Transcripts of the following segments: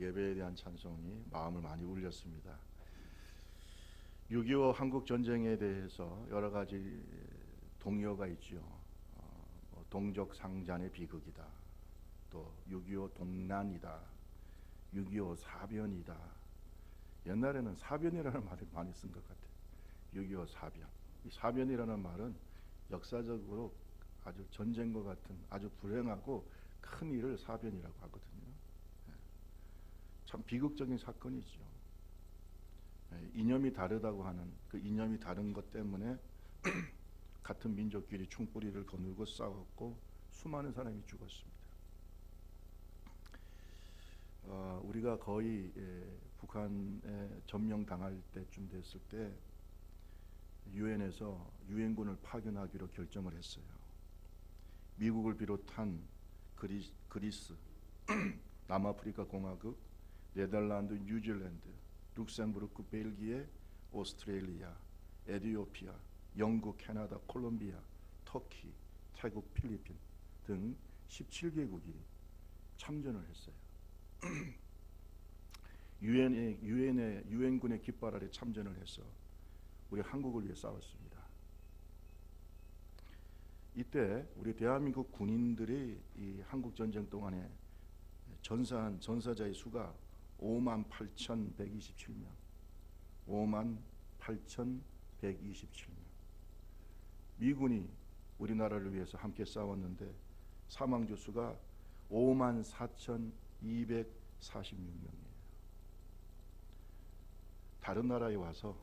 예배에 대한 찬송이 마음을 많이 울렸습니다. 6.25 한국 전쟁에 대해서 여러 가지 동요가 있지요. 동족 상잔의 비극이다. 또 6.25 동난이다. 6.25 사변이다. 옛날에는 사변이라는 말을 많이 쓴 것 같아요. 6.25 사변. 이 사변이라는 말은 역사적으로 아주 전쟁과 같은 아주 불행하고 큰 일을 사변이라고 하거든요. 참 비극적인 사건이죠. 이념이 다르다고 하는 그 이념이 다른 것 때문에 같은 민족끼리 총뿌리를 거누고 싸웠고 수많은 사람이 죽었습니다. 우리가 거의 북한에 점령당할 때쯤 됐을 때 유엔에서 유엔군을 파견하기로 결정을 했어요. 미국을 비롯한 그리스, 남아프리카 공화국, 네덜란드, 뉴질랜드, 룩셈부르크, 벨기에, 오스트레일리아, 에티오피아, 영국, 캐나다, 콜롬비아, 터키, 태국, 필리핀 등 17개국이 참전을 했어요. 유엔군의 깃발 아래 참전을 해서 우리 한국을 위해 싸웠습니다. 이때 우리 대한민국 군인들이 이 한국 전쟁 동안에 전사한 전사자의 수가 58,127명. 58,127명. 미군이 우리나라를 위해서 함께 싸웠는데 사망자 수가 54,246명이에요. 다른 나라에 와서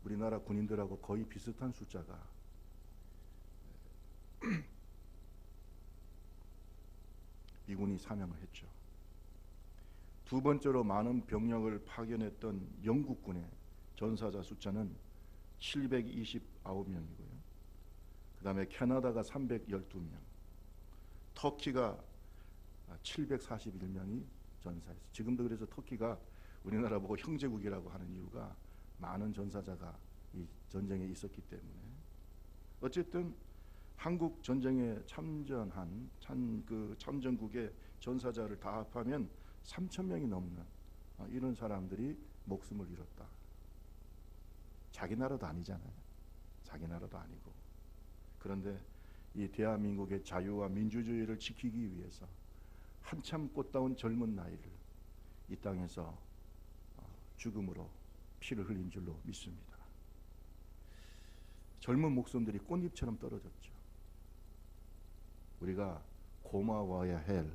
우리나라 군인들하고 거의 비슷한 숫자가 미군이 사명을 했죠. 두 번째로 많은 병력을 파견했던 영국군의 전사자 숫자는 729명이고요. 그 다음에 캐나다가 312명, 터키가 741명이 전사했어요. 지금도 그래서 터키가 우리나라 보고 형제국이라고 하는 이유가 많은 전사자가 이 전쟁에 있었기 때문에. 어쨌든 한국 전쟁에 참전한 그 참전국의 전사자를 다 합하면 3,000명이 넘는 이런 사람들이 목숨을 잃었다. 자기 나라도 아니잖아요. 자기 나라도 아니고. 그런데 이 대한민국의 자유와 민주주의를 지키기 위해서 한참 꽃다운 젊은 나이를 이 땅에서 죽음으로 피를 흘린 줄로 믿습니다. 젊은 목숨들이 꽃잎처럼 떨어졌죠. 우리가 고마워야 할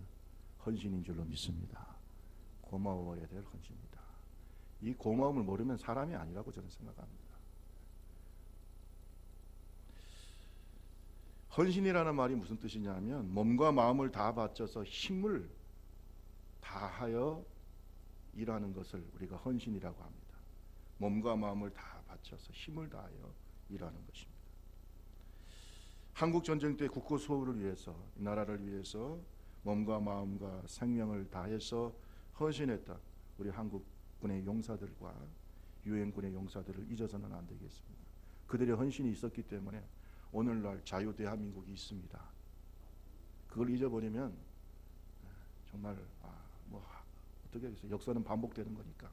헌신인 줄로 믿습니다. 고마워야 될 헌신이다. 이 고마움을 모르면 사람이 아니라고 저는 생각합니다. 헌신이라는 말이 무슨 뜻이냐면 몸과 마음을 다 바쳐서 힘을 다하여 일하는 것을 우리가 헌신이라고 합니다. 몸과 마음을 다 바쳐서 힘을 다하여 일하는 것입니다. 한국 전쟁 때 국고 수호를 위해서, 이 나라를 위해서 몸과 마음과 생명을 다해서 헌신했다. 우리 한국군의 용사들과 유엔군의 용사들을 잊어서는 안 되겠습니다. 그들의 헌신이 있었기 때문에 오늘날 자유 대한민국이 있습니다. 그걸 잊어버리면 정말 어떻게 하겠어요? 역사는 반복되는 거니까.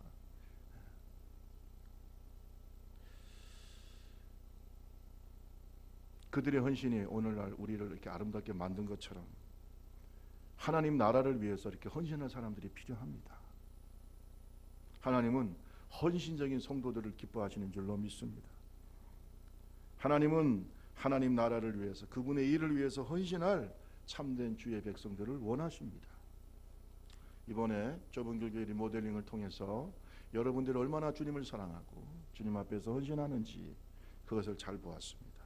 그들의 헌신이 오늘날 우리를 이렇게 아름답게 만든 것처럼 하나님 나라를 위해서 이렇게 헌신할 사람들이 필요합니다. 하나님은 헌신적인 성도들을 기뻐하시는 줄로 믿습니다. 하나님은 하나님 나라를 위해서, 그분의 일을 위해서 헌신할 참된 주의 백성들을 원하십니다. 이번에 좁은 교회 리모델링을 통해서 여러분들이 얼마나 주님을 사랑하고 주님 앞에서 헌신하는지 그것을 잘 보았습니다.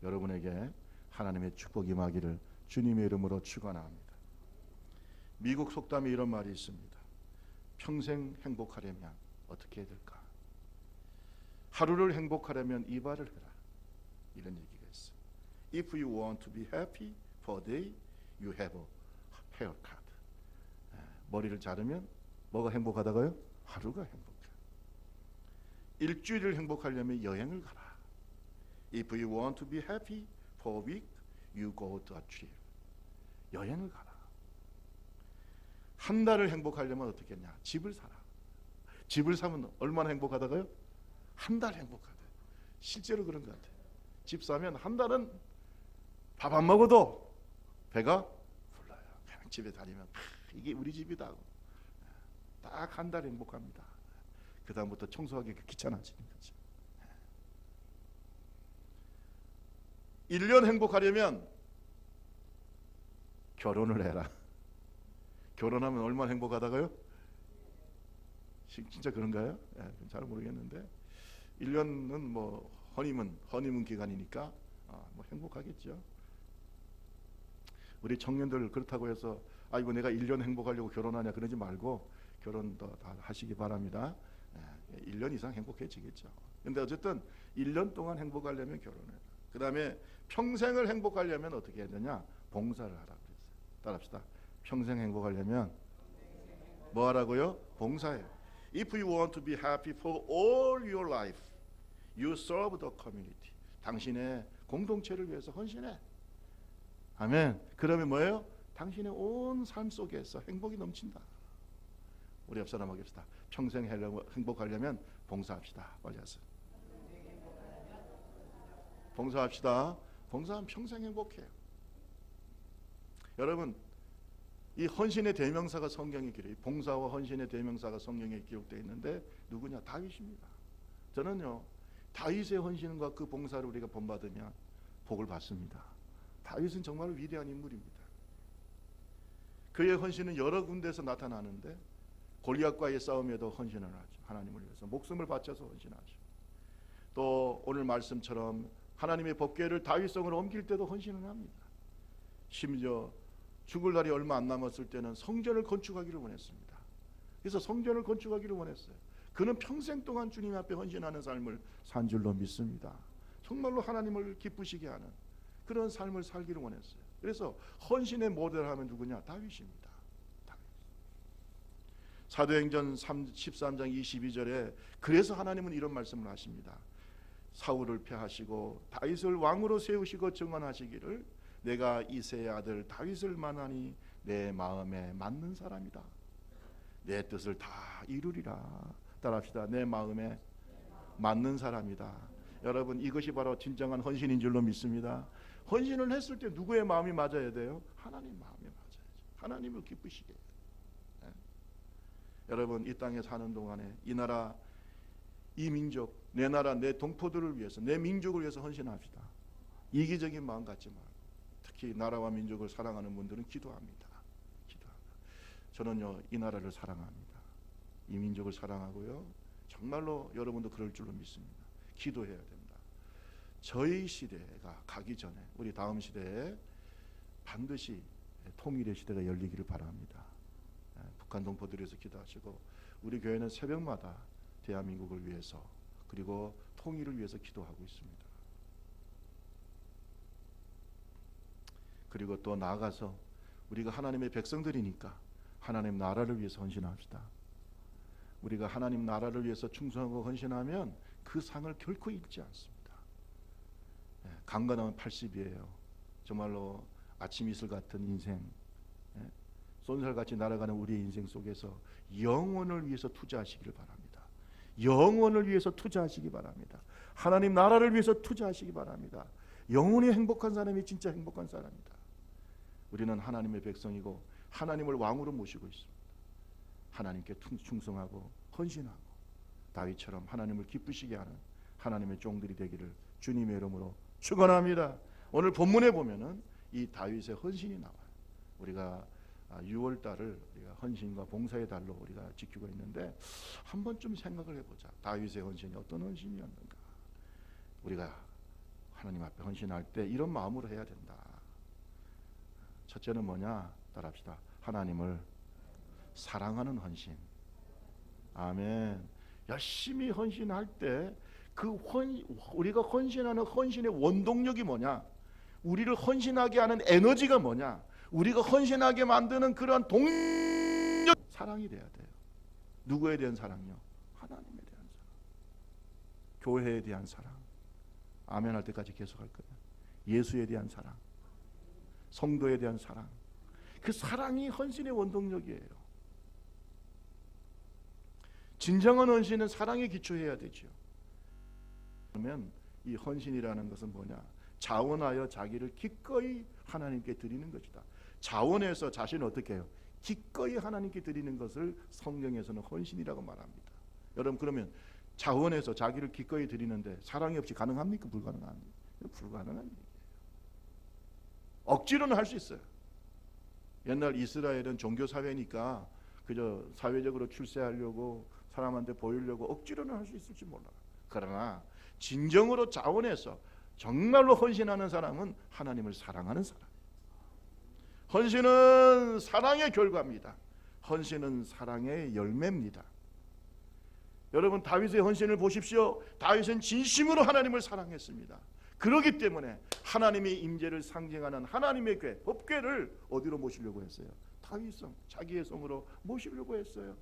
여러분에게 하나님의 축복이 임하기를 주님의 이름으로 축원합니다. 미국 속담에 이런 말이 있습니다. 평생 행복하려면 어떻게 해야 될까? 하루를 행복하려면 이발을 해라. 이런 얘기가 있어요. If you want to be happy for a day, you have a haircut. 머리를 자르면 뭐가 행복하다고요? 하루가 행복해. 일주일을 행복하려면 여행을 가라. If you want to be happy for a week, you go to a trip. 여행을 가라. 한 달을 행복하려면 어떻게 했냐? 집을 사라. 집을 사면 얼마나 행복하다고요? 한 달 행복하대. 실제로 그런 것 같아요. 집 사면 한 달은 밥 안 먹어도 배가 불러요. 그냥 집에 다니면 이게 우리 집이다. 딱 한 달 행복합니다. 그 다음부터 청소하기 귀찮아지는 거죠. 1년 행복하려면 결혼을 해라. 결혼하면 얼마나 행복하다고요? 진짜 그런가요? 잘 모르겠는데 1년은 뭐 허니문 기간이니까 뭐 행복하겠죠. 우리 청년들 그렇다고 해서 아이고 내가 1년 행복하려고 결혼하냐 그러지 말고 결혼도 다 하시기 바랍니다. 1년 이상 행복해지겠죠. 근데 어쨌든 1년 동안 행복하려면 결혼해라. 그 다음에 평생을 행복하려면 어떻게 해야 되냐? 봉사를 하라 그랬어요. 따라합시다. 평생 행복하려면 뭐 하라고요? 봉사해요. If you want to be happy for all your life, you serve the community. 당신의 공동체를 위해서 헌신해. 아멘. 그러면 뭐예요? 당신의 온 삶 속에서 행복이 넘친다. 우리 옆 사람 하겠습니다. 평생 행복하려면 봉사합시다. 빨리 하세요. 봉사합시다. 봉사하면 평생 행복해요. 여러분, 이 헌신의 대명사가 성경에 기록돼, 봉사와 헌신의 대명사가 성경에 기록되어 있는데 누구냐? 다윗입니다. 저는요, 다윗의 헌신과 그 봉사를 우리가 본받으면 복을 받습니다. 다윗은 정말 위대한 인물입니다. 그의 헌신은 여러 군데에서 나타나는데 골리앗과의 싸움에도 헌신을 하죠. 하나님을 위해서 목숨을 바쳐서 헌신하죠. 또 오늘 말씀처럼 하나님의 법궤를 다윗성으로 옮길 때도 헌신을 합니다. 심지어 죽을 날이 얼마 안 남았을 때는 성전을 건축하기를 원했습니다. 그래서 성전을 건축하기를 원했어요. 그는 평생 동안 주님 앞에 헌신하는 삶을 산 줄로 믿습니다. 정말로 하나님을 기쁘시게 하는 그런 삶을 살기를 원했어요. 그래서 헌신의 모델하면 누구냐? 다윗입니다. 다윗. 사도행전 13장 22절에 그래서 하나님은 이런 말씀을 하십니다. 사울을 폐하시고 다윗을 왕으로 세우시고 증언하시기를 내가 이새의 아들 다윗을 만나니 내 마음에 맞는 사람이다. 내 뜻을 다 이루리라. 따라합시다. 내 마음에 맞는 사람이다. 여러분, 이것이 바로 진정한 헌신인 줄로 믿습니다. 헌신을 했을 때 누구의 마음이 맞아야 돼요? 하나님 마음이 맞아야죠. 하나님을 기쁘시게. 네. 여러분, 이 땅에 사는 동안에 이 나라, 이 민족, 내 나라, 내 동포들을 위해서, 내 민족을 위해서 헌신합시다. 이기적인 마음 갖지 말고, 특히 나라와 민족을 사랑하는 분들은 기도합니다. 저는요, 이 나라를 사랑합니다. 이 민족을 사랑하고요, 정말로 여러분도 그럴 줄로 믿습니다. 기도해야 된다. 저희 시대가 가기 전에 우리 다음 시대에 반드시 통일의 시대가 열리기를 바랍니다. 북한 동포들에서 기도하시고 우리 교회는 새벽마다 대한민국을 위해서 그리고 통일을 위해서 기도하고 있습니다. 그리고 또 나아가서 우리가 하나님의 백성들이니까 하나님 나라를 위해서 헌신합시다. 우리가 하나님 나라를 위해서 충성하고 헌신하면 그 상을 결코 잃지 않습니다. 강건하면 80이에요. 정말로 아침 이슬 같은 인생, 쏜살같이 날아가는 우리의 인생 속에서 영혼을 위해서 투자하시기를 바랍니다. 영혼을 위해서 투자하시기 바랍니다. 하나님 나라를 위해서 투자하시기 바랍니다. 영혼이 행복한 사람이 진짜 행복한 사람이다. 우리는 하나님의 백성이고 하나님을 왕으로 모시고 있습니다. 하나님께 충성하고 헌신하고 다윗처럼 하나님을 기쁘시게 하는 하나님의 종들이 되기를 주님의 이름으로 축원합니다. 오늘 본문에 보면은 이 다윗의 헌신이 나와요. 우리가 6월 달을 우리가 헌신과 봉사의 달로 우리가 지키고 있는데 한 번쯤 생각을 해보자. 다윗의 헌신이 어떤 헌신이었는가? 우리가 하나님 앞에 헌신할 때 이런 마음으로 해야 된다. 첫째는 뭐냐? 따라합시다. 하나님을 사랑하는 헌신. 아멘. 열심히 헌신할 때 우리가 헌신하는 헌신의 원동력이 뭐냐? 우리를 헌신하게 하는 에너지가 뭐냐? 우리가 헌신하게 만드는 그런 동력, 사랑이 돼야 돼요. 누구에 대한 사랑요? 하나님에 대한 사랑, 교회에 대한 사랑. 아멘 할 때까지 계속할 거예요. 예수에 대한 사랑, 성도에 대한 사랑. 그 사랑이 헌신의 원동력이에요. 진정한 헌신은 사랑에 기초해야 되죠. 그러면 이 헌신이라는 것은 뭐냐? 자원하여 자기를 기꺼이 하나님께 드리는 것이다. 자원해서 자신을 어떻게 해요? 기꺼이 하나님께 드리는 것을 성경에서는 헌신이라고 말합니다. 여러분, 그러면 자원해서 자기를 기꺼이 드리는데 사랑이 없이 가능합니까? 불가능합니까? 불가능한 얘기예요. 억지로는 할 수 있어요. 옛날 이스라엘은 종교 사회니까 그저 사회적으로 출세하려고 사람한테 보이려고 억지로는 할 수 있을지 몰라. 그러나 진정으로 자원해서 정말로 헌신하는 사람은 하나님을 사랑하는 사람. 헌신은 사랑의 결과입니다. 헌신은 사랑의 열매입니다. 여러분, 다윗의 헌신을 보십시오. 다윗은 진심으로 하나님을 사랑했습니다. 그렇기 때문에 하나님의 임재를 상징하는 하나님의 궤, 법궤를 어디로 모시려고 했어요? 다윗성, 자기의 성으로 모시려고 했어요.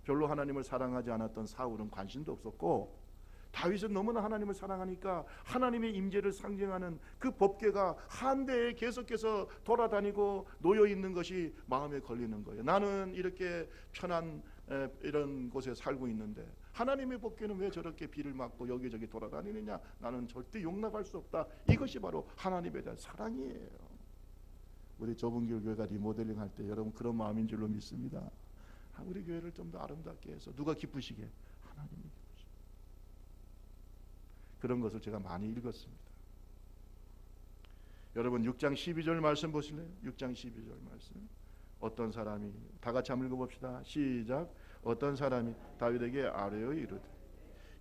별로 하나님을 사랑하지 않았던 사울은 관심도 없었고, 다윗은 너무나 하나님을 사랑하니까 하나님의 임재를 상징하는 그 법궤가 한 대에 계속해서 돌아다니고 놓여 있는 것이 마음에 걸리는 거예요. 나는 이렇게 편한 이런 곳에 살고 있는데 하나님의 법궤는 왜 저렇게 비를 맞고 여기저기 돌아다니느냐? 나는 절대 용납할 수 없다. 이것이 바로 하나님에 대한 사랑이에요. 우리 좁은 길 교회가 리모델링 할 때 여러분 그런 마음인 줄로 믿습니다. 우리 교회를 좀 더 아름답게 해서 누가 기쁘시게? 하나님이 기쁘시게. 그런 것을 제가 많이 읽었습니다. 여러분 6장 12절 말씀 보실래요? 6장 12절 말씀. 어떤 사람이, 다 같이 한번 읽어봅시다. 시작. 어떤 사람이 다윗에게 아뢰어 이르되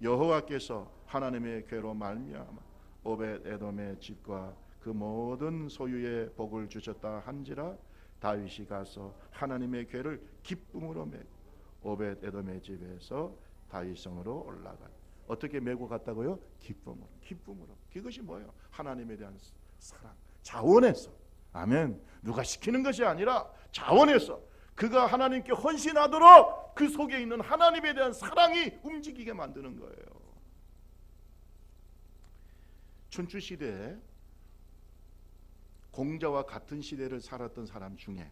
여호와께서 하나님의 궤로 말미암아 오벳에돔의 집과 그 모든 소유의 복을 주셨다 한지라 다윗이 가서 하나님의 궤를 기쁨으로 메고 오벳에돔의 집에서 다윗성으로 올라갔다. 어떻게 메고 갔다고요? 기쁨으로. 기쁨으로. 그것이 뭐예요? 하나님에 대한 사랑. 자원해서. 아멘. 누가 시키는 것이 아니라 자원해서 그가 하나님께 헌신하도록 그 속에 있는 하나님에 대한 사랑이 움직이게 만드는 거예요. 춘추 시대에 공자와 같은 시대를 살았던 사람 중에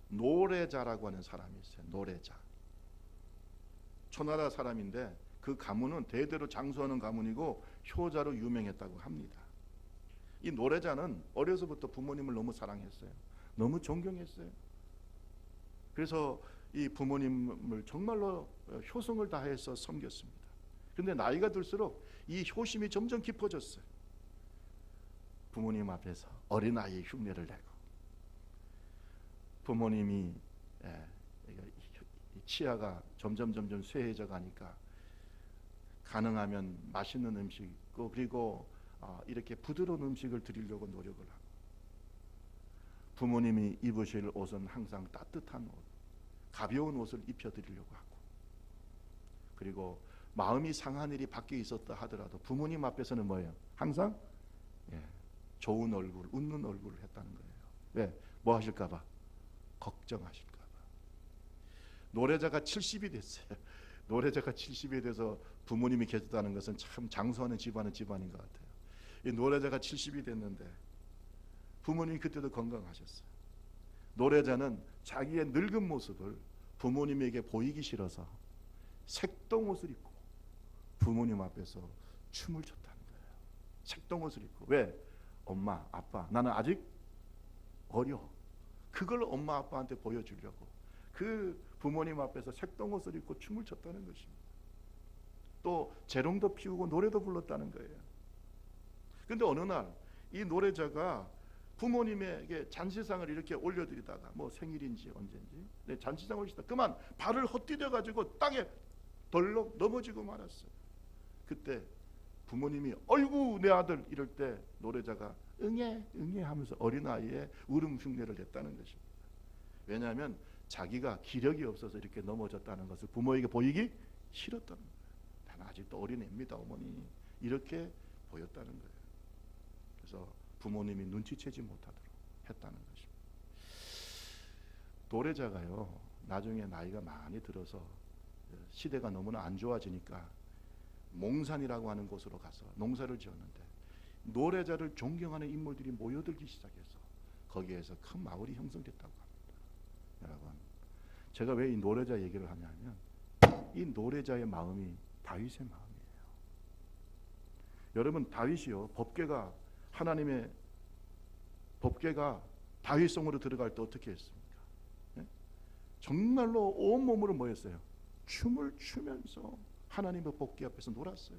노래자라고 하는 사람이 있어요. 노래자. 초나라 사람인데 그 가문은 대대로 장수하는 가문이고 효자로 유명했다고 합니다. 이 노래자는 어려서부터 부모님을 너무 사랑했어요. 너무 존경했어요. 그래서 이 부모님을 정말로 효성을 다해서 섬겼습니다. 그런데 나이가 들수록 이 효심이 점점 깊어졌어요. 부모님 앞에서 어린아이의 흉내를 내고 부모님이 치아가 점점 쇠해져 가니까 가능하면 맛있는 음식 그리고 이렇게 부드러운 음식을 드리려고 노력을 하고 부모님이 입으실 옷은 항상 따뜻한 옷, 가벼운 옷을 입혀드리려고 하고 그리고 마음이 상한 일이 밖에 있었다 하더라도 부모님 앞에서는 뭐예요? 항상 좋은 얼굴, 웃는 얼굴을 했다는 거예요. 왜? 뭐 하실까봐? 걱정하실까봐. 노래자가 70이 됐어요. 노래자가 70이 돼서 부모님이 계셨다는 것은 참 장수하는 집안인 것 같아요. 이 노래자가 70이 됐는데 부모님이 그때도 건강하셨어요. 노래자는 자기의 늙은 모습을 부모님에게 보이기 싫어서 색동옷을 입고 부모님 앞에서 춤을 췄다는 거예요. 색동옷을 입고. 왜? 엄마, 아빠, 나는 아직 어려. 그걸 엄마, 아빠한테 보여주려고 그 부모님 앞에서 색동옷을 입고 춤을 췄다는 것입니다. 또 재롱도 피우고 노래도 불렀다는 거예요. 그런데 어느 날 이 노래자가 부모님에게 잔치상을 이렇게 올려드리다가 뭐 생일인지 언제인지 잔치상을 올리다 그만 발을 헛디뎌 가지고 땅에 덜렁 넘어지고 말았어요. 그때 부모님이 어이구 내 아들 이럴 때 노래자가 응애 하면서 어린아이의 울음 흉내를 냈다는 것입니다. 왜냐하면 자기가 기력이 없어서 이렇게 넘어졌다는 것을 부모에게 보이기 싫었다는 거예요. 나는 아직도 어린애입니다 어머니 이렇게 보였다는 거예요. 그래서 부모님이 눈치채지 못하도록 했다는 것입니다. 노래자가요 나중에 나이가 많이 들어서 시대가 너무나 안 좋아지니까 몽산이라고 하는 곳으로 가서 농사를 지었는데 노래자를 존경하는 인물들이 모여들기 시작해서 거기에서 큰 마을이 형성됐다고 합니다. 여러분 제가 왜 이 노래자 얘기를 하냐면 이 노래자의 마음이 다윗의 마음이에요. 여러분, 다윗이요, 법궤가 하나님의 법궤가 다윗성으로 들어갈 때 어떻게 했습니까? 네? 정말로 온몸으로 뭐 했어요? 춤을 추면서 하나님의 법궤 앞에서 놀았어요.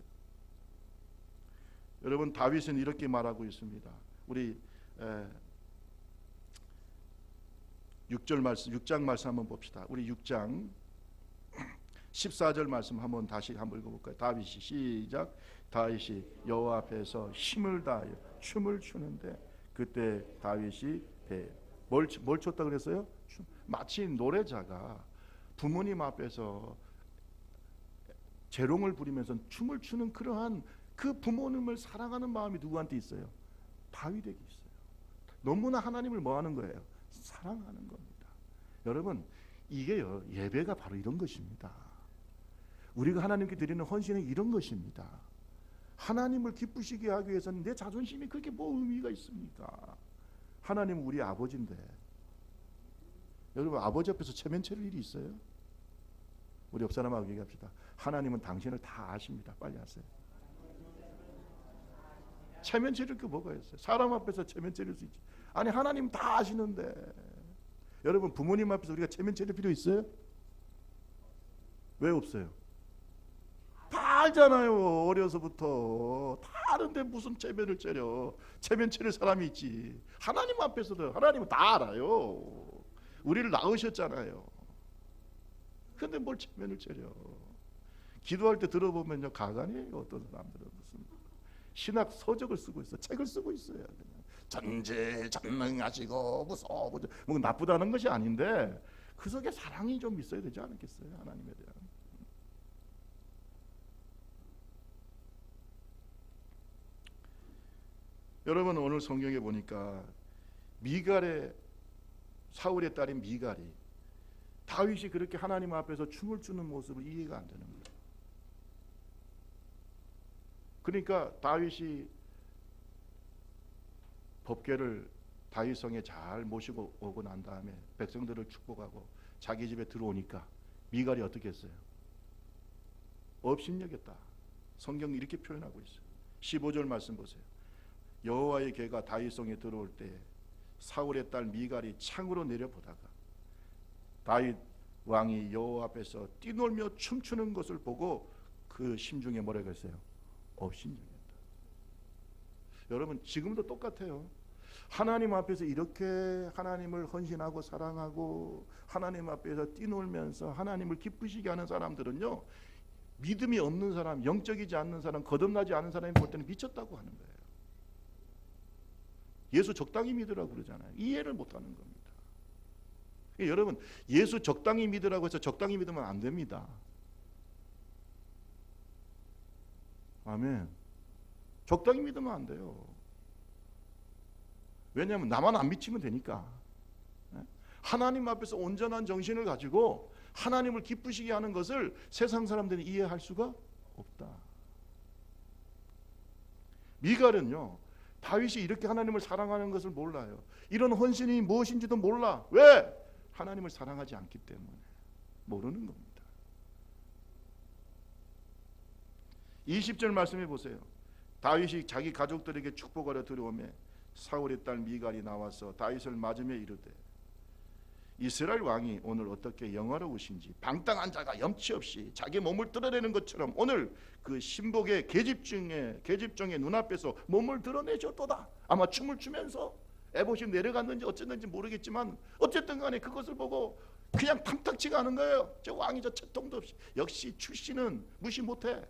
여러분, 다윗은 이렇게 말하고 있습니다. 우리 6장 말씀 한번 봅시다. 우리 6장 14절 말씀 다시 한번 읽어볼까요? 다윗이 시작. 다윗이 여호와 앞에서 힘을 다하여 춤을 추는데 그때 다윗이 뭘 췄다 그랬어요? 마치 노래자가 부모님 앞에서 재롱을 부리면서 춤을 추는 그러한 그 부모님을 사랑하는 마음이 누구한테 있어요? 다윗에게 있어요. 너무나 하나님을 뭐 하는 거예요? 사랑하는 겁니다. 여러분, 이게요, 예배가 바로 이런 것입니다. 우리가 하나님께 드리는 헌신은 이런 것입니다. 하나님을 기쁘시게 하기 위해서는 내 자존심이 그렇게 뭐 의미가 있습니까? 하나님은 우리 아버지인데, 여러분, 아버지 앞에서 체면 차릴 일이 있어요? 우리 옆 사람하고 얘기합시다. 하나님은 당신을 다 아십니다. 빨리 하세요. 체면 차릴 게 뭐가 있어요? 사람 앞에서 체면 차릴 수 있지. 아니, 하나님 다 아시는데. 여러분, 부모님 앞에서 우리가 체면 차릴 필요 있어요? 왜 없어요? 다 알잖아요. 어려서부터 다 아는데 무슨 체면을 차려. 체면 차릴 사람이 있지. 하나님 앞에서도 하나님은 다 알아요. 우리를 낳으셨잖아요. 근데 뭘 체면을 차려. 기도할 때 들어보면요, 가관이에요. 어떤 사람들은 무슨 신학 서적을 쓰고 있어. 책을 쓰고 있어요. 그냥 전지전능하시고 무서워 뭐 나쁘다는 것이 아닌데 그 속에 사랑이 좀 있어야 되지 않겠어요? 하나님에 대한. 여러분, 오늘 성경에 보니까 미갈의 사울의 딸인 미갈이 다윗이 그렇게 하나님 앞에서 춤을 추는 모습을 이해가 안 되는 거예요. 그러니까 다윗이 법궤를 다윗성에 잘 모시고 오고 난 다음에 백성들을 축복하고 자기 집에 들어오니까 미갈이 어떻게 했어요? 업신여겼다. 성경이 이렇게 표현하고 있어요. 15절 말씀 보세요. 여호와의 궤가 다윗성에 들어올 때 사울의 딸 미갈이 창으로 내려보다가 다윗 왕이 여호와 앞에서 뛰놀며 춤추는 것을 보고 그 심중에 뭐라고 했어요? 업신여겼다. 여러분, 지금도 똑같아요. 하나님 앞에서 이렇게 하나님을 헌신하고 사랑하고 하나님 앞에서 뛰놀면서 하나님을 기쁘시게 하는 사람들은요, 믿음이 없는 사람, 영적이지 않는 사람, 거듭나지 않은 사람이 볼 때는 미쳤다고 하는 거예요. 예수 적당히 믿으라고 그러잖아요. 이해를 못하는 겁니다. 여러분, 예수 적당히 믿으라고 해서 적당히 믿으면 안 됩니다. 아멘. 적당히 믿으면 안 돼요. 왜냐하면 나만 안 미치면 되니까. 하나님 앞에서 온전한 정신을 가지고 하나님을 기쁘시게 하는 것을 세상 사람들이 이해할 수가 없다. 미갈은요, 다윗이 이렇게 하나님을 사랑하는 것을 몰라요. 이런 헌신이 무엇인지도 몰라. 왜? 하나님을 사랑하지 않기 때문에 모르는 겁니다. 20절 말씀해 보세요. 다윗이 자기 가족들에게 축복하러 들어오매 사울의 딸 미갈이 나와서 다윗을 맞으며 이르되 이스라엘 왕이 오늘 어떻게 영화로우신지 방탕한 자가 염치 없이 자기 몸을 드러내는 것처럼 오늘 그 신복의 계집종의 눈앞에서 몸을 드러내셨도다. 아마 춤을 추면서 에봇이 내려갔는지 어쨌는지 모르겠지만 어쨌든 간에 그것을 보고 그냥 탐탁지가 않은 거예요. 저 왕이 저 채통도 없이. 역시 출신은 무시 못해.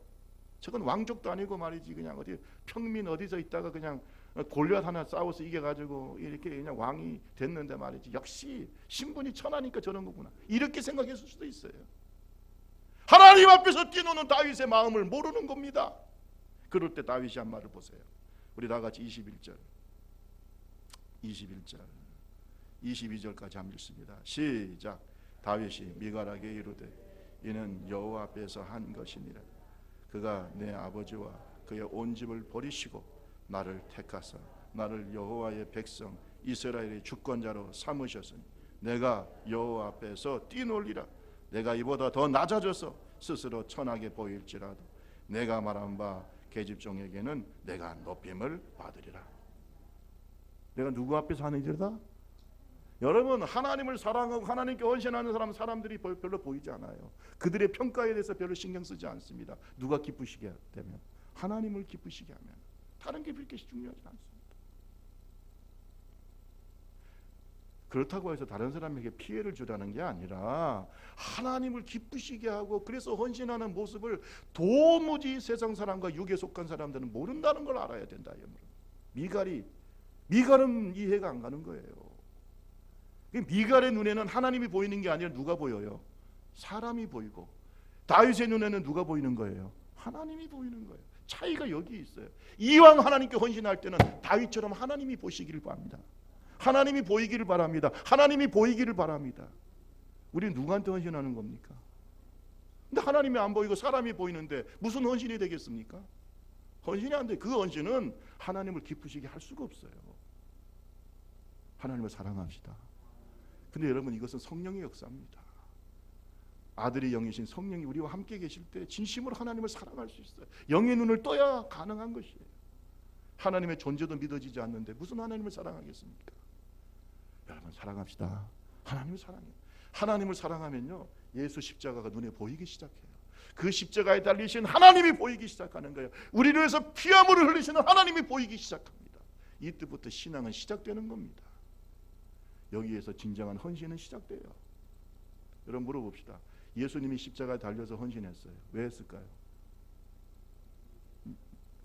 저건 왕족도 아니고 말이지, 그냥 어디 평민 어디서 있다가 그냥 골리앗 하나 싸워서 이겨가지고 이렇게 그냥 왕이 됐는데 말이지, 역시 신분이 천하니까 저런 거구나, 이렇게 생각했을 수도 있어요. 하나님 앞에서 뛰노는 다윗의 마음을 모르는 겁니다. 그럴 때 다윗이 한 말을 보세요. 우리 다 같이 21절 22절까지 한번 읽습니다. 시작. 다윗이 미갈에게 이르되 이는 여호와 앞에서 한 것이니라. 그가 내 아버지와 그의 온 집을 버리시고 나를 택하사 나를 여호와의 백성 이스라엘의 주권자로 삼으셨으니 내가 여호와 앞에서 뛰놀리라. 내가 이보다 더 낮아져서 스스로 천하게 보일지라도 내가 말한 바 계집종에게는 내가 높임을 받으리라. 내가 누구 앞에서 하는 일이다? 여러분, 하나님을 사랑하고 하나님께 헌신하는 사람들이 별로 보이지 않아요. 그들의 평가에 대해서 별로 신경 쓰지 않습니다. 누가 기쁘시게 되면, 하나님을 기쁘시게 하면 다른 게 그렇게 중요하지 않습니다. 그렇다고 해서 다른 사람에게 피해를 주라는 게 아니라 하나님을 기쁘시게 하고, 그래서 헌신하는 모습을 도무지 세상 사람과 육에 속한 사람들은 모른다는 걸 알아야 된다. 미갈은 이해가 안 가는 거예요. 미갈의 눈에는 하나님이 보이는 게 아니라 누가 보여요? 사람이 보이고, 다윗의 눈에는 누가 보이는 거예요? 하나님이 보이는 거예요. 차이가 여기 있어요. 이왕 하나님께 헌신할 때는 다윗처럼 하나님이 보시기를 바랍니다. 하나님이 보이기를 바랍니다. 하나님이 보이기를 바랍니다. 우리는 누구한테 헌신하는 겁니까? 근데 하나님이 안 보이고 사람이 보이는데 무슨 헌신이 되겠습니까? 헌신이 안 돼. 그 헌신은 하나님을 기쁘시게 할 수가 없어요. 하나님을 사랑합시다. 근데 여러분, 이것은 성령의 역사입니다. 아들이 영이신 성령이 우리와 함께 계실 때 진심으로 하나님을 사랑할 수 있어요. 영의 눈을 떠야 가능한 것이에요. 하나님의 존재도 믿어지지 않는데 무슨 하나님을 사랑하겠습니까? 여러분, 사랑합시다. 하나님을 사랑해요. 하나님을 사랑하면요, 예수 십자가가 눈에 보이기 시작해요. 그 십자가에 달리신 하나님이 보이기 시작하는 거예요. 우리를 위해서 피아물을 흘리시는 하나님이 보이기 시작합니다. 이때부터 신앙은 시작되는 겁니다. 여기에서 진정한 헌신은 시작돼요. 여러분, 물어봅시다. 예수님이 십자가에 달려서 헌신했어요. 왜 했을까요?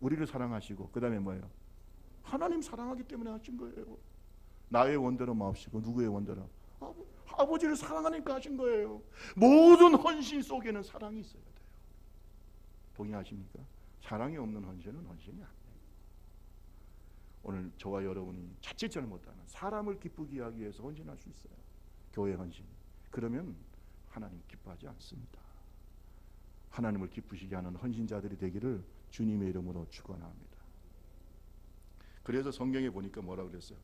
우리를 사랑하시고, 그 다음에 뭐예요? 하나님 사랑하기 때문에 하신 거예요. 나의 원대로 마옵시고, 누구의 원대로? 아버지를 사랑하니까 하신 거예요. 모든 헌신 속에는 사랑이 있어야 돼요. 동의하십니까? 사랑이 없는 헌신은 헌신이 아니에요. 오늘 저와 여러분이 자칫 못하는 사람을 기쁘게 하기 위해서 헌신할 수 있어요. 교회 헌신. 그러면 하나님 기뻐하지 않습니다. 하나님을 기쁘시게 하는 헌신자들이 되기를 주님의 이름으로 축원합니다. 그래서 성경에 보니까 뭐라고 그랬어요?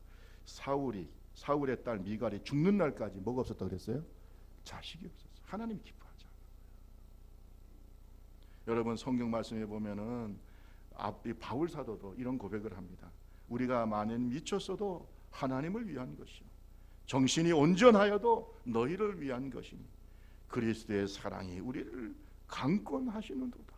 사울의 딸 미갈이 죽는 날까지 뭐가 없었다고 그랬어요? 자식이 없었어요. 하나님 기뻐하지 않아요. 여러분, 성경 말씀에 보면은 바울 사도도 이런 고백을 합니다. 우리가 만일 미쳤어도 하나님을 위한 것이요, 정신이 온전하여도 너희를 위한 것이니 그리스도의 사랑이 우리를 강권하시는도다.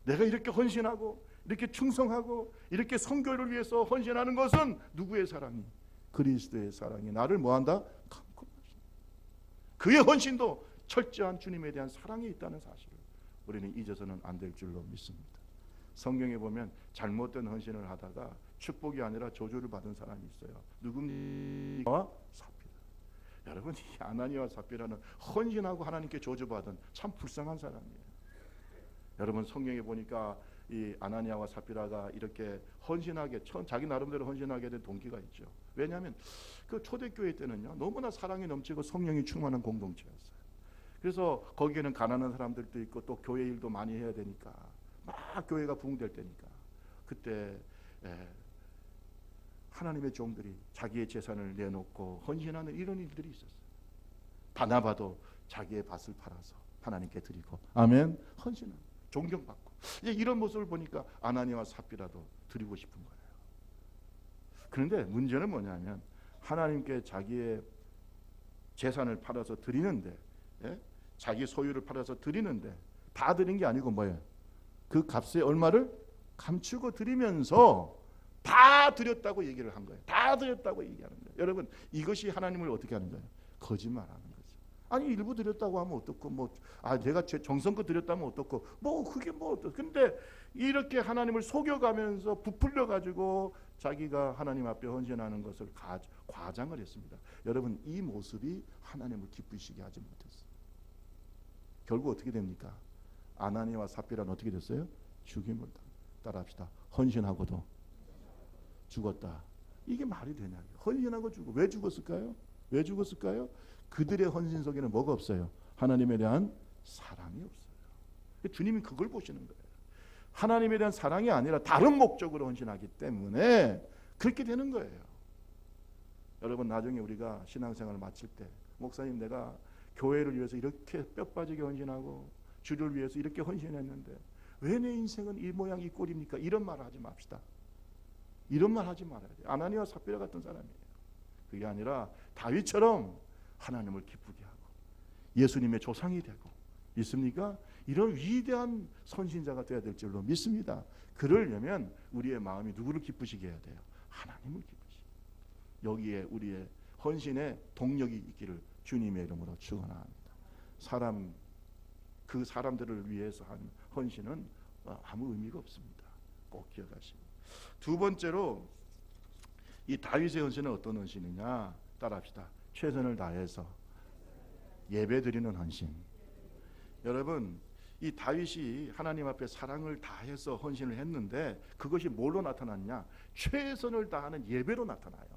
내가 이렇게 헌신하고 이렇게 충성하고 이렇게 선교를 위해서 헌신하는 것은 누구의 사랑이? 그리스도의 사랑이 나를 뭐한다? 강권하신다. 그의 헌신도 철저한 주님에 대한 사랑이 있다는 사실을 우리는 잊어서는 안 될 줄로 믿습니다. 성경에 보면 잘못된 헌신을 하다가 축복이 아니라 저주를 받은 사람이 있어요. 누굽니까? 사피라. 여러분, 이 아나니아와 사피라는 헌신하고 하나님께 저주받은 참 불쌍한 사람이에요. 여러분, 성경에 보니까 이 아나니아와 사피라가 이렇게 헌신하게, 자기 나름대로 헌신하게 된 동기가 있죠. 왜냐하면 그 초대교회 때는요, 너무나 사랑이 넘치고 성령이 충만한 공동체였어요. 그래서 거기에는 가난한 사람들도 있고 또 교회 일도 많이 해야 되니까, 막 교회가 부흥될 때니까 그때 하나님의 종들이 자기의 재산을 내놓고 헌신하는 이런 일들이 있었어요. 바나바도 자기의 밭을 팔아서 하나님께 드리고, 아멘, 헌신하는, 존경받고, 이제 이런 모습을 보니까 아나니아와 삽비라도 드리고 싶은 거예요. 그런데 문제는 뭐냐면 하나님께 자기의 재산을 팔아서 드리는데, 자기 소유를 팔아서 드리는데 다 드린 게 아니고 뭐예요? 그 값의 얼마를 감추고 드리면서 다 드렸다고 얘기를 한 거예요. 다 드렸다고 얘기하는 거예요. 여러분, 이것이 하나님을 어떻게 하는 거예요? 거짓말하는 거죠. 아니, 일부 드렸다고 하면 어떻고, 내가 정성껏 드렸다면 어떻고, 그게 어떻고. 근데 이렇게 하나님을 속여가면서 부풀려 가지고 자기가 하나님 앞에 헌신하는 것을 과장을 했습니다. 여러분, 이 모습이 하나님을 기쁘시게 하지 못했어요. 결국 어떻게 됩니까? 아나니아와 삽비라는 어떻게 됐어요? 죽임을 따라합시다. 헌신하고도 죽었다. 이게 말이 되냐? 헌신하고 죽고. 왜 죽었을까요? 왜 죽었을까요? 그들의 헌신 속에는 뭐가 없어요? 하나님에 대한 사랑이 없어요. 주님이 그걸 보시는 거예요. 하나님에 대한 사랑이 아니라 다른 목적으로 헌신하기 때문에 그렇게 되는 거예요. 여러분, 나중에 우리가 신앙생활을 마칠 때, 목사님, 내가 교회를 위해서 이렇게 뼈 빠지게 헌신하고 주를 위해서 이렇게 헌신했는데 왜 내 인생은 이 모양 이 꼴입니까? 이런 말 하지 맙시다. 이런 말 하지 말아야 돼요. 아나니와 삽비라 같은 사람이에요. 그게 아니라 다윗처럼 하나님을 기쁘게 하고 예수님의 조상이 되고 있습니까? 이런 위대한 선신자가 되어야 될 줄로 믿습니다. 그러려면 우리의 마음이 누구를 기쁘시게 해야 돼요? 하나님을 기쁘시게. 여기에 우리의 헌신의 동력이 있기를 주님의 이름으로 축원합니다. 그 사람들을 위해서 한 헌신은 아무 의미가 없습니다. 꼭 기억하시고. 두 번째로 이 다윗의 헌신은 어떤 헌신이냐? 따라합시다. 최선을 다해서 예배드리는 헌신. 여러분, 이 다윗이 하나님 앞에 사랑을 다해서 헌신을 했는데 그것이 뭘로 나타났냐? 최선을 다하는 예배로 나타나요.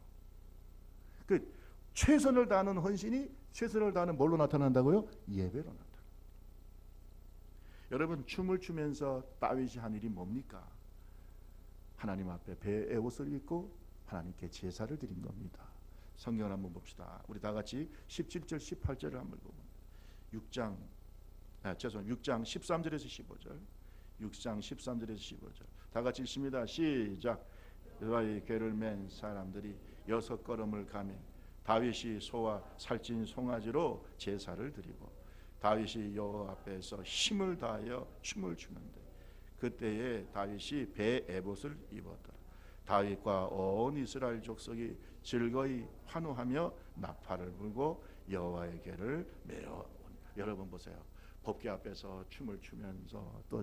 그 최선을 다하는 헌신이 최선을 다하는 뭘로 나타난다고요? 예배로 나타나요. 여러분, 춤을 추면서 다윗이 한 일이 뭡니까? 하나님 앞에 배의 옷을 입고 하나님께 제사를 드린 겁니다. 성경을 한번 봅시다. 우리 다 같이 17절 18절을 한번 보면 6장 13절에서 15절 6장 13절에서 15절 다 같이 읽습니다. 시작. 여호와의 궤를 맨 사람들이 6걸음을 가며 다윗이 소와 살찐 송아지로 제사를 드리고 다윗이 여호와 앞에서 힘을 다하여 춤을 추는데 그때에 다윗이 배 에봇을 입었더라. 다윗과 온 이스라엘 족속이 즐거이 환호하며 나팔을 불고 여호와의 궤를 메어. 여러분 보세요. 법궤 앞에서 춤을 추면서 또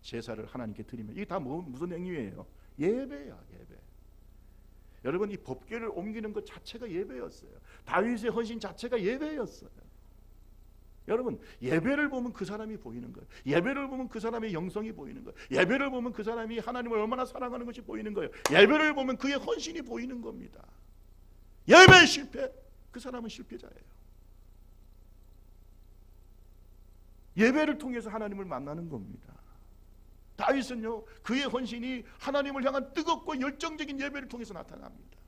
제사를 하나님께 드리면 이게 다 무슨 행위예요? 예배야, 예배. 여러분, 이 법궤를 옮기는 것 자체가 예배였어요. 다윗의 헌신 자체가 예배였어요. 여러분, 예배를 보면 그 사람이 보이는 거예요. 예배를 보면 그 사람의 영성이 보이는 거예요. 예배를 보면 그 사람이 하나님을 얼마나 사랑하는 것이 보이는 거예요. 예배를 보면 그의 헌신이 보이는 겁니다. 예배 실패, 그 사람은 실패자예요. 예배를 통해서 하나님을 만나는 겁니다. 다윗은요, 그의 헌신이 하나님을 향한 뜨겁고 열정적인 예배를 통해서 나타납니다.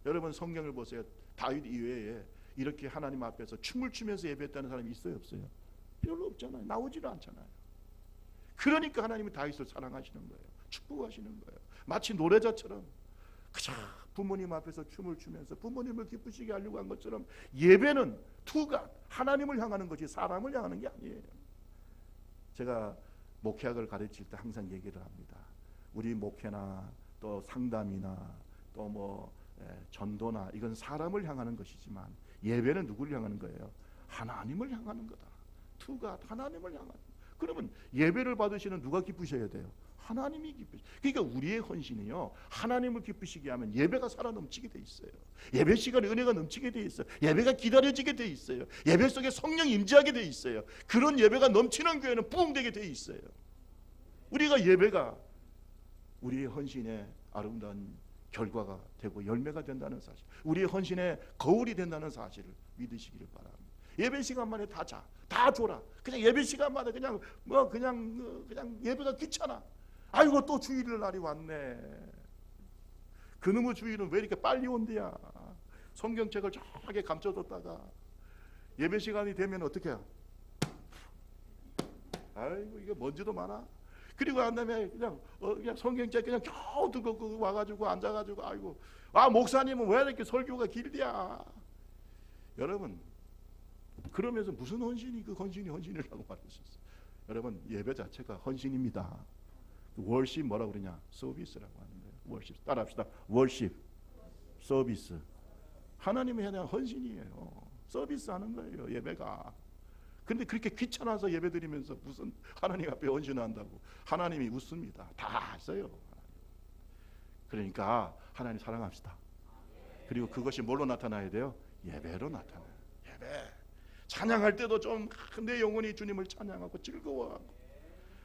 여러분, 성경을 보세요. 다윗 이외에 이렇게 하나님 앞에서 춤을 추면서 예배했다는 사람이 있어요, 없어요? 별로 없잖아요. 나오지도 않잖아요. 그러니까 하나님이 다윗을 사랑하시는 거예요. 축복하시는 거예요. 마치 노래자처럼 그저 부모님 앞에서 춤을 추면서 부모님을 기쁘시게 하려고 한 것처럼 예배는 투가 하나님을 향하는 것이 사람을 향하는 게 아니에요. 제가 목회학을 가르칠 때 항상 얘기를 합니다. 우리 목회나 또 상담이나 또 뭐 전도나 이건 사람을 향하는 것이지만 예배는 누구를 향하는 거예요? 하나님을 향하는 거다. 투가 하나님을 향하는. 그러면 예배를 받으시는 누가 기쁘셔야 돼요? 하나님이 기쁘시. 그러니까 우리의 헌신이요, 하나님을 기쁘시게 하면 예배가 살아 넘치게 돼 있어요. 예배 시간에 은혜가 넘치게 돼 있어요. 예배가 기다려지게 돼 있어요. 예배 속에 성령이 임재하게 돼 있어요. 그런 예배가 넘치는 교회는 부흥되게 돼 있어요. 우리가 예배가 우리의 헌신의 아름다운 결과가 되고 열매가 된다는 사실, 우리의 헌신의 거울이 된다는 사실을 믿으시기를 바랍니다. 예배 시간만에 다 줘라. 그냥 예배 시간마다 그냥 예배가 귀찮아. 아이고, 또 주일 날이 왔네. 그놈의 주일은 왜 이렇게 빨리 온대야. 성경책을 저하게 감춰뒀다가 예배 시간이 되면 어떻게 해요? 아이고, 이게 먼지도 많아. 그리고 한 다음에 그냥 성경책 그냥 겨우 들고 와가지고 앉아가지고 아이고, 목사님은 왜 이렇게 설교가 길대야. 여러분, 그러면서 무슨 헌신이 그 헌신이라고 말할 수 있어요. 여러분, 예배 자체가 헌신입니다. 월십 뭐라고 그러냐? 서비스라고 하는데, 월십 따라합시다. 월십, 서비스. 하나님에 대한 헌신이에요. 서비스하는 거예요, 예배가. 근데 그렇게 귀찮아서 예배드리면서 무슨 하나님 앞에 헌신을 한다고. 하나님이 웃습니다. 다 했어요. 그러니까 하나님 사랑합시다. 그리고 그것이 뭘로 나타나야 돼요? 예배로 나타나요. 예배. 찬양할 때도 좀 내 영혼이 주님을 찬양하고 즐거워하고,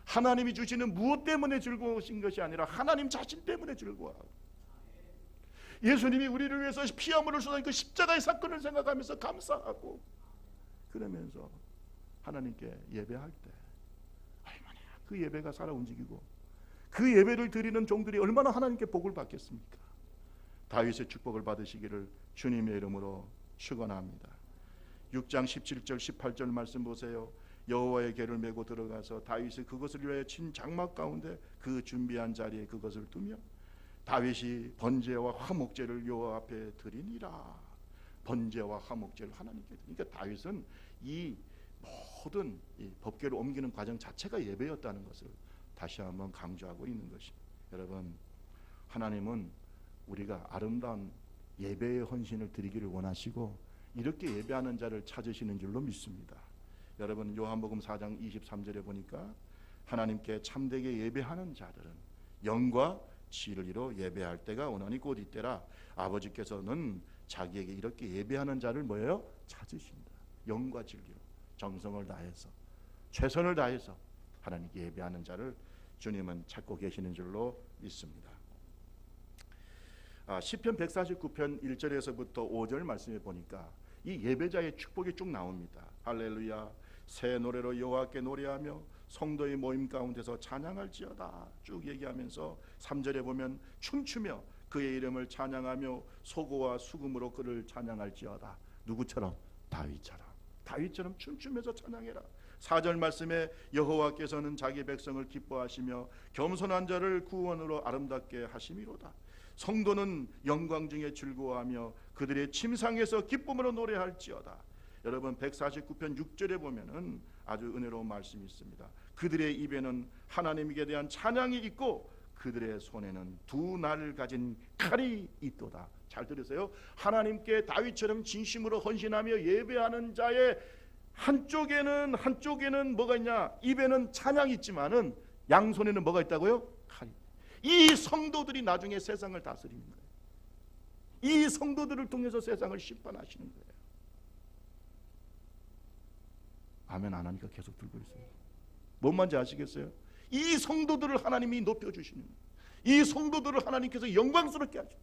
하나님이 주시는 무엇 때문에 즐거우신 것이 아니라 하나님 자신 때문에 즐거워하고, 예수님이 우리를 위해서 피함을 쏟은 그 십자가의 사건을 생각하면서 감사하고, 그러면서 하나님께 예배할 때 얼마나 그 예배가 살아 움직이고, 그 예배를 드리는 종들이 얼마나 하나님께 복을 받겠습니까? 다윗의 축복을 받으시기를 주님의 이름으로 축원합니다. 6장 17절 18절 말씀 보세요. 여호와의 궤를 메고 들어가서 다윗이 그것을 위하여 친 장막 가운데 그 준비한 자리에 그것을 두며 다윗이 번제와 화목제를 여호와 앞에 드리니라. 번제와 화목제를 하나님께 드리니까 다윗은 이 모든 이 법궤를 옮기는 과정 자체가 예배였다는 것을 다시 한번 강조하고 있는 것입니다. 여러분, 하나님은 우리가 아름다운 예배의 헌신을 드리기를 원하시고 이렇게 예배하는 자를 찾으시는 줄로 믿습니다. 여러분, 요한복음 4장 23절에 보니까 하나님께 참되게 예배하는 자들은 영과 진리로 예배할 때가 오나니 곧 이때라. 아버지께서는 자기에게 이렇게 예배하는 자를 뭐예요? 찾으신다. 영과 진리로 정성을 다해서 최선을 다해서 하나님께 예배하는 자를 주님은 찾고 계시는 줄로 믿습니다. 시편 149편 1절에서부터 5절 말씀에 보니까 이 예배자의 축복이 쭉 나옵니다. 할렐루야, 새 노래로 여호와께 노래하며 성도의 모임 가운데서 찬양할지어다 쭉 얘기하면서 3절에 보면 춤추며 그의 이름을 찬양하며 소고와 수금으로 그를 찬양할지어다. 누구처럼? 다윗처럼 춤추면서 찬양해라. 4절 말씀에 여호와께서는 자기 백성을 기뻐하시며 겸손한 자를 구원으로 아름답게 하심이로다. 성도는 영광 중에 즐거워하며 그들의 침상에서 기쁨으로 노래할지어다. 여러분, 149편 6절에 보면은 아주 은혜로운 말씀이 있습니다. 그들의 입에는 하나님께 대한 찬양이 있고 그들의 손에는 두 날을 가진 칼이 있도다. 잘 들으세요. 하나님께 다윗처럼 진심으로 헌신하며 예배하는 자의 한쪽에는 뭐가 있냐? 입에는 찬양이 있지만은 양손에는 뭐가 있다고요? 칼이. 이 성도들이 나중에 세상을 다스리는 거예요. 이 성도들을 통해서 세상을 심판하시는 거예요. 아멘 안 하니까 계속 들고 있어요. 뭔 말인지 아시겠어요? 이 성도들을 하나님이 높여주시는 거예요. 이 성도들을 하나님께서 영광스럽게 하죠.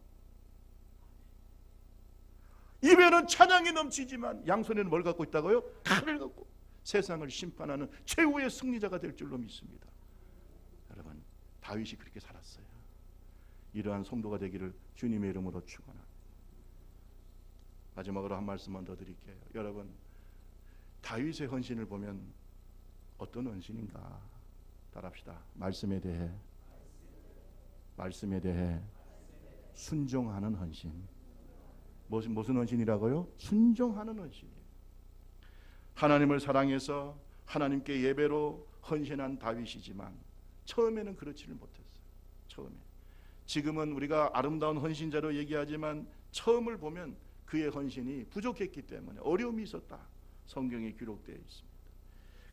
입에는 찬양이 넘치지만 양손에는 뭘 갖고 있다고요? 칼을 갖고 세상을 심판하는 최후의 승리자가 될 줄로 믿습니다. 여러분, 다윗이 그렇게 살았어요. 이러한 성도가 되기를 주님의 이름으로 축원합니다. 마지막으로 한 말씀만 더 드릴게요. 여러분, 다윗의 헌신을 보면 어떤 헌신인가? 따라합시다. 말씀에 대해 순종하는 헌신. 무슨 헌신이라고요? 순종하는 헌신이에요. 하나님을 사랑해서 하나님께 예배로 헌신한 다윗이지만 처음에는 그렇지를 못했어요. 처음에. 지금은 우리가 아름다운 헌신자로 얘기하지만 처음을 보면 그의 헌신이 부족했기 때문에 어려움이 있었다. 성경에 기록되어 있습니다.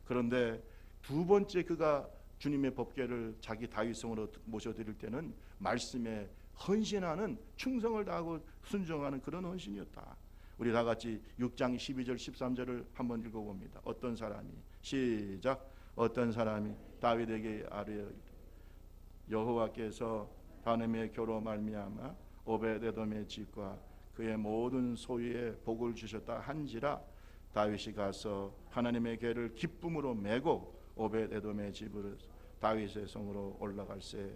그런데 두 번째 그가 주님의 법궤를 자기 다윗성으로 모셔드릴 때는 말씀에 헌신하는, 충성을 다하고 순종하는 그런 헌신이었다. 우리 다 같이 6장 12절 13절을 한번 읽어봅니다. 어떤 사람이, 시작. 어떤 사람이 다윗에게 아뢰어 여호와께서 바넴의 교로 말미암아 오벳에돔의 집과 그의 모든 소유에 복을 주셨다 한지라. 다윗이 가서 하나님의 궤를 기쁨으로 메고 오벳에돔의 집으로 다윗의 성으로 올라갈새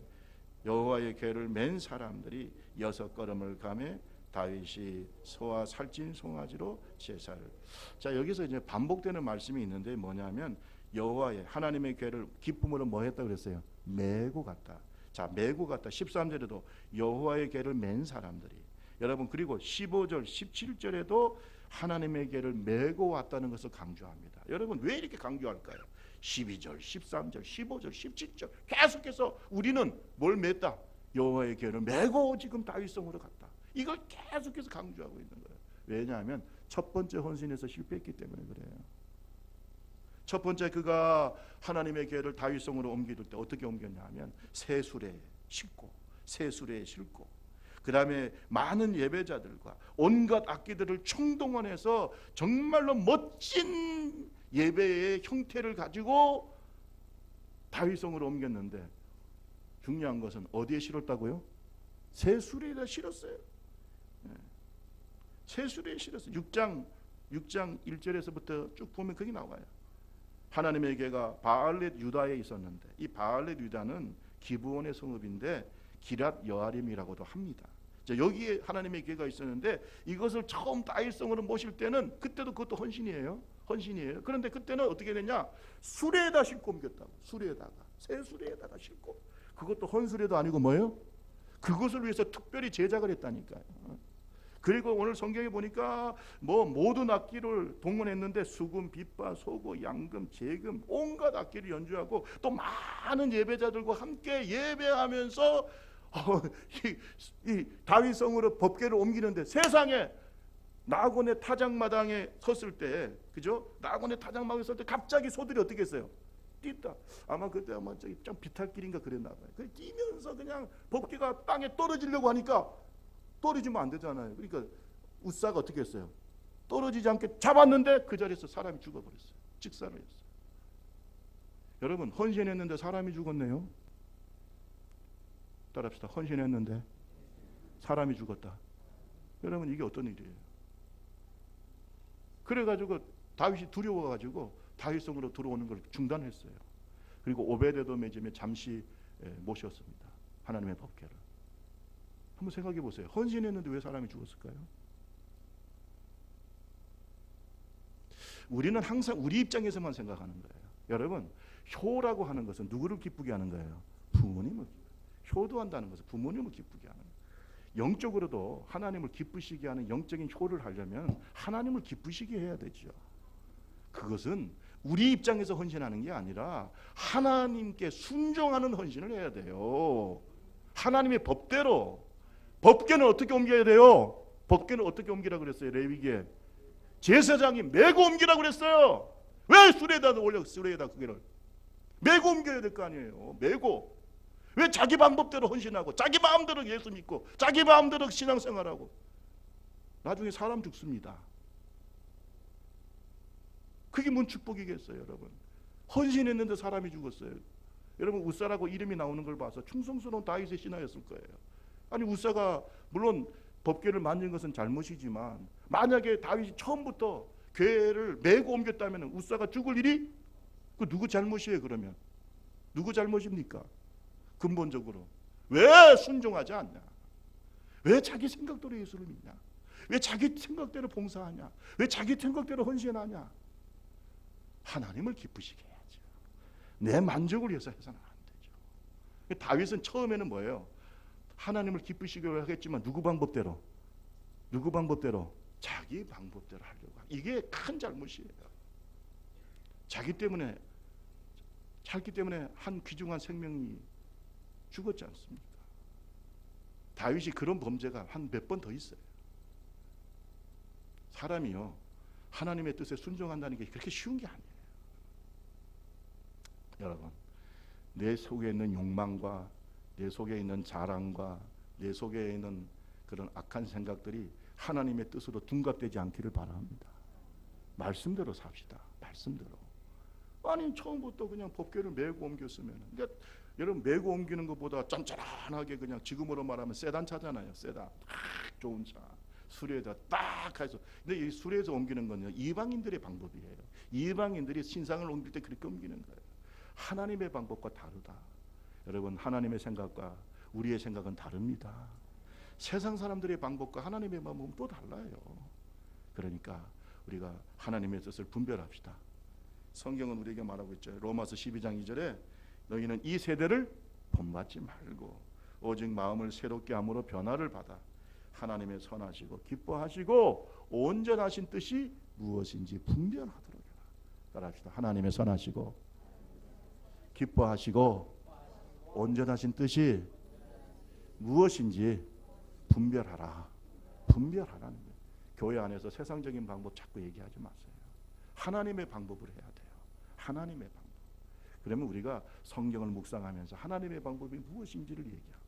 여호와의 궤를 맨 사람들이 6걸음을 가매 다윗이 소와 살찐 송아지로 제사를. 자, 여기서 이제 반복되는 말씀이 있는데 뭐냐면 여호와의 하나님의 궤를 기쁨으로 뭐 했다 그랬어요? 메고 갔다. 자, 메고 갔다. 13절에도 여호와의 궤를 맨 사람들이. 여러분, 그리고 15절 17절에도 하나님의 궤를 메고 왔다는 것을 강조합니다. 여러분, 왜 이렇게 강조할까요? 12절, 13절, 15절, 17절 계속해서 우리는 뭘 맸다? 여호와의 궤를 메고 지금 다윗성으로 갔다. 이걸 계속해서 강조하고 있는 거예요. 왜냐하면 첫 번째 헌신에서 실패했기 때문에 그래요. 첫 번째 그가 하나님의 궤를 다윗성으로 옮길 때 어떻게 옮겼냐 하면 새수레에 싣고 그 다음에 많은 예배자들과 온갖 악기들을 총동원해서 정말로 멋진 예배의 형태를 가지고 다윗성으로 옮겼는데 중요한 것은 어디에 실었다고요? 새수레에다 실었어요. 새수레에 실었어요. 6장 1절에서부터 쭉 보면 그게 나와요. 하나님의 궤가 바알렛 유다에 있었는데 이 바알렛 유다는 기브온의 성읍인데 기랏 여아림이라고도 합니다. 자, 여기에 하나님의 계획가 있었는데 이것을 처음 다윗성으로 모실 때는 그때도 그것도 헌신이에요. 헌신이에요. 그런데 그때는 어떻게 됐냐? 수레에다 싣고 옮겼다고. 수레에다가, 새 수레에다가 싣고. 그것도 헌수레도 아니고 뭐예요? 그것을 위해서 특별히 제작을 했다니까요. 그리고 오늘 성경에 보니까 뭐 모든 악기를 동원했는데 수금, 빗바, 소고, 양금, 재금 온갖 악기를 연주하고 또 많은 예배자들과 함께 예배하면서 이 다윗성으로 법궤를 옮기는데 세상에 나곤의 타작마당에 섰을 때, 그죠? 나곤의 타작마당에 섰을 때 갑자기 소들이 어떻게 했어요? 뛰다. 아마 그때 아마 저기 좀 비탈길인가 그랬나 봐요. 그 뛰면서 그냥 법궤가 땅에 떨어지려고 하니까 떨어지면 안 되잖아요. 그러니까 우사가 어떻게 했어요? 떨어지지 않게 잡았는데 그 자리에서 사람이 죽어버렸어요. 직사를 했어요. 여러분, 헌신했는데 사람이 죽었네요. 따라합시다. 헌신했는데 사람이 죽었다. 여러분, 이게 어떤 일이에요? 그래가지고 다윗이 두려워가지고 다윗성으로 들어오는 걸 중단했어요. 그리고 오베데돔의 집에 잠시 모셨습니다. 하나님의 법궤를. 한번 생각해 보세요. 헌신했는데 왜 사람이 죽었을까요? 우리는 항상 우리 입장에서만 생각하는 거예요. 여러분, 효라고 하는 것은 누구를 기쁘게 하는 거예요? 부모님을. 효도한다는 것은 부모님을 기쁘게 하는 거예요. 영적으로도 하나님을 기쁘시게 하는 영적인 효를 하려면 하나님을 기쁘시게 해야 되죠. 그것은 우리 입장에서 헌신하는 게 아니라 하나님께 순종하는 헌신을 해야 돼요. 하나님의 법대로. 법궤는 어떻게 옮겨야 돼요? 법궤는 어떻게 옮기라고 그랬어요? 레위기에 제사장이 메고 옮기라고 그랬어요. 왜 수레에다 올려? 수레에다 그게를 메고 옮겨야 될 거 아니에요. 메고. 왜 자기 방법대로 헌신하고 자기 마음대로 예수 믿고 자기 마음대로 신앙생활하고 나중에 사람 죽습니다. 그게 뭔 축복이겠어요, 여러분? 헌신했는데 사람이 죽었어요. 여러분, 우사라고 이름이 나오는 걸 봐서 충성스러운 다윗의 신하였을 거예요. 아니, 우사가 물론 법궤를 만진 것은 잘못이지만 만약에 다윗이 처음부터 궤를 메고 옮겼다면 우사가 죽을 일이? 그 누구 잘못이에요? 그러면 누구 잘못입니까? 근본적으로 왜 순종하지 않냐? 왜 자기 생각대로 예수를 믿냐? 왜 자기 생각대로 봉사하냐? 왜 자기 생각대로 헌신하냐? 하나님을 기쁘시게 해야죠. 내 만족을 위해서 해서는 안 되죠. 다윗은 처음에는 뭐예요? 하나님을 기쁘시게 하겠지만 누구 방법대로? 누구 방법대로? 자기 방법대로 하려고. 이게 큰 잘못이에요. 자기 때문에 살기 때문에 한 귀중한 생명이 죽었지 않습니까? 다윗이 그런 범죄가 한 몇 번 더 있어요. 사람이요, 하나님의 뜻에 순종한다는 게 그렇게 쉬운 게 아니에요. 여러분, 내 속에 있는 욕망과 내 속에 있는 자랑과 내 속에 있는 그런 악한 생각들이 하나님의 뜻으로 둔갑되지 않기를 바랍니다. 말씀대로 삽시다. 말씀대로. 아니, 처음부터 그냥 법궤를 메고 옮겼으면, 그러니까 여러분, 메고 옮기는 것보다 짠짠하게 그냥 지금으로 말하면 세단 차잖아요. 세단 딱 좋은 차 수레에다 딱 해서. 근데 이 수레에서 옮기는 건요, 이방인들의 방법이에요. 이방인들이 신상을 옮길 때 그렇게 옮기는 거예요. 하나님의 방법과 다르다. 여러분, 하나님의 생각과 우리의 생각은 다릅니다. 세상 사람들의 방법과 하나님의 방법은 또 달라요. 그러니까 우리가 하나님의 뜻을 분별합시다. 성경은 우리에게 말하고 있죠. 로마서 12장 2절에 너희는 이 세대를 본받지 말고 오직 마음을 새롭게 함으로 변화를 받아 하나님의 선하시고 기뻐하시고 온전하신 뜻이 무엇인지 분별하도록 해라. 따라합시다. 하나님의 선하시고 기뻐하시고 온전하신 뜻이 무엇인지 분별하라. 분별하라는 거예요. 교회 안에서 세상적인 방법 자꾸 얘기하지 마세요. 하나님의 방법을 해야 돼요. 하나님의 방법. 그러면 우리가 성경을 묵상하면서 하나님의 방법이 무엇인지를 얘기하고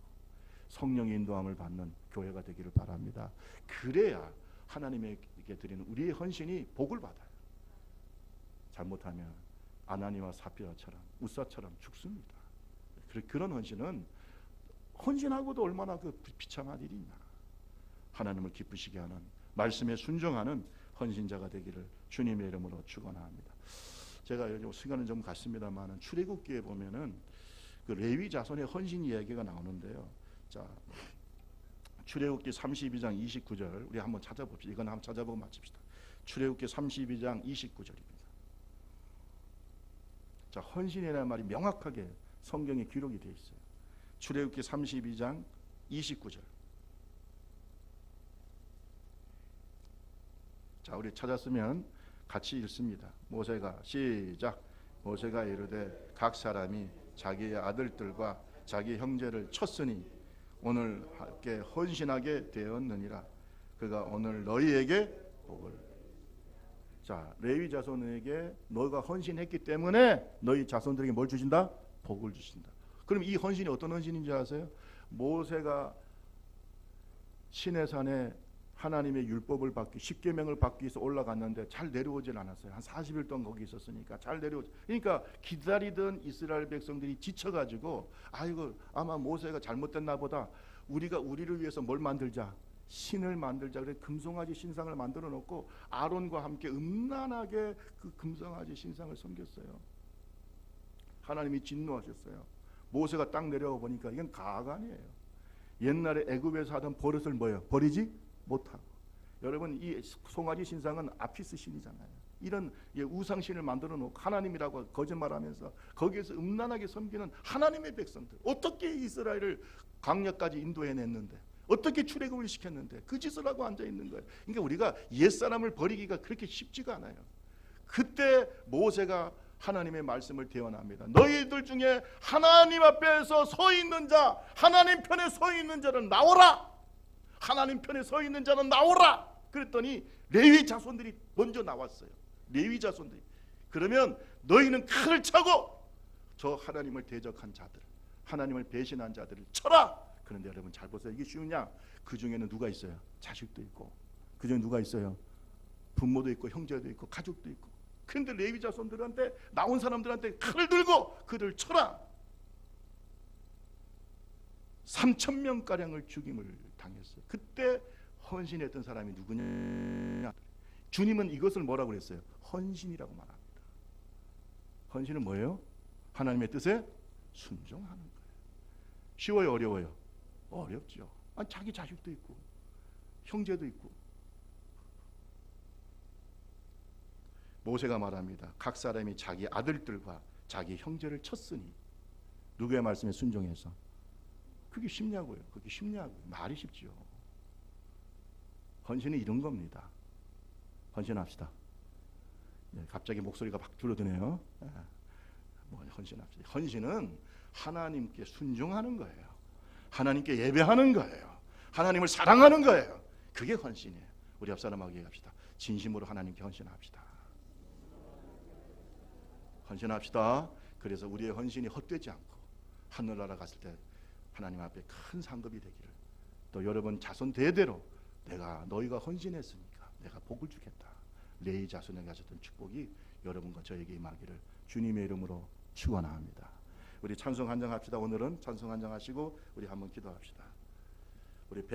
성령의 인도함을 받는 교회가 되기를 바랍니다. 그래야 하나님에게 드리는 우리의 헌신이 복을 받아요. 잘못하면 아나니와 사피라처럼 우사처럼 죽습니다. 그런 헌신은 헌신하고도 얼마나 그 비참한 일이냐. 하나님을 기쁘시게 하는 말씀에 순종하는 헌신자가 되기를 주님의 이름으로 축원합니다. 제가 요즘 시간은 좀 갔습니다만은 출애굽기에 보면은 그 레위 자손의 헌신 이야기가 나오는데요. 자, 출애굽기 32장 29절 우리 한번 찾아봅시다. 이건 한번 찾아보고 마칩시다. 출애굽기 32장 29절입니다. 자, 헌신이라는 말이 명확하게 성경에 기록이 되어 있어요. 출애굽기 32장 29절. 자, 우리 찾았으면 같이 읽습니다. 모세가 시작. 모세가 이르되 각 사람이 자기의 아들들과 자기 형제를 쳤으니 오늘 함께 헌신하게 되었느니라. 그가 오늘 너희에게 복을. 자, 레위 자손에게 너희가 헌신했기 때문에 너희 자손들에게 뭘 주신다? 복을 주신다. 그럼 이 헌신이 어떤 헌신인지 아세요? 모세가 시내산에 하나님의 율법을 받기, 십계명을 받기 위해서 올라갔는데 잘 내려오질 않았어요. 한 40일 동안 거기 있었으니까 잘 내려오지. 그러니까 기다리던 이스라엘 백성들이 지쳐가지고 아이고 아마 모세가 잘못됐나 보다. 우리가 우리를 위해서 뭘 만들자? 신을 만들자. 그래 금송아지 신상을 만들어 놓고 아론과 함께 음란하게 그 금송아지 신상을 섬겼어요. 하나님이 진노하셨어요. 모세가 딱 내려와 보니까 이건 가관이에요. 옛날에 애굽에서 하던 버릇을 뭐예요? 버리지 못하고. 여러분 이 송아지 신상은 아피스 신이잖아요. 이런 우상신을 만들어 놓고 하나님이라고 거짓말하면서 거기에서 음란하게 섬기는 하나님의 백성들, 어떻게 이스라엘을 광야까지 인도해냈는데, 어떻게 출애굽을 시켰는데 그 짓을 하고 앉아 있는 거예요. 그러니까 우리가 옛사람을 버리기가 그렇게 쉽지가 않아요. 그때 모세가 하나님의 말씀을 대언합니다. 너희들 중에 하나님 앞에서 서 있는 자, 하나님 편에 서 있는 자는 나오라. 하나님 편에 서 있는 자는 나오라. 그랬더니 레위 자손들이 먼저 나왔어요. 레위 자손들이. 그러면 너희는 칼을 차고 저 하나님을 대적한 자들, 하나님을 배신한 자들을 쳐라. 그런데 여러분 잘 보세요. 이게 쉬우냐? 그 중에는 누가 있어요? 자식도 있고, 그 중에 누가 있어요? 부모도 있고, 형제도 있고, 가족도 있고. 그런데 레위 자손들한테, 나온 사람들한테 칼을 들고 그들 쳐라. 3,000명가량을 죽임을 당했어요. 그때 헌신했던 사람이 누구냐? 주님은 이것을 뭐라고 그랬어요? 헌신이라고 말합니다. 헌신은 뭐예요? 하나님의 뜻에 순종하는 거예요. 쉬워요? 어려워요? 어렵죠. 아니, 자기 자식도 있고 형제도 있고. 모세가 말합니다. 각 사람이 자기 아들들과 자기 형제를 쳤으니. 누구의 말씀에 순종해서? 그게 쉽냐고요? 그게 쉽냐고요? 말이 쉽죠. 헌신은 이런 겁니다. 헌신합시다. 갑자기 목소리가 막 줄어드네요. 헌신합시다. 헌신은 하나님께 순종하는 거예요. 하나님께 예배하는 거예요. 하나님을 사랑하는 거예요. 그게 헌신이에요. 우리 옆 사람하고 얘기합시다. 진심으로 하나님께 헌신합시다. 헌신합시다. 그래서 우리의 헌신이 헛되지 않고 하늘나라 갔을 때 하나님 앞에 큰 상급이 되기를, 또 여러분 자손 대대로 내가 너희가 헌신했으니까 내가 복을 주겠다. 레위 자손에게 하셨던 축복이 여러분과 저에게 임하기를 주님의 이름으로 축원합니다. 우리 찬송 한 장 합시다. 오늘은 찬송 한 장 하시고 우리 한번 기도합시다. 우리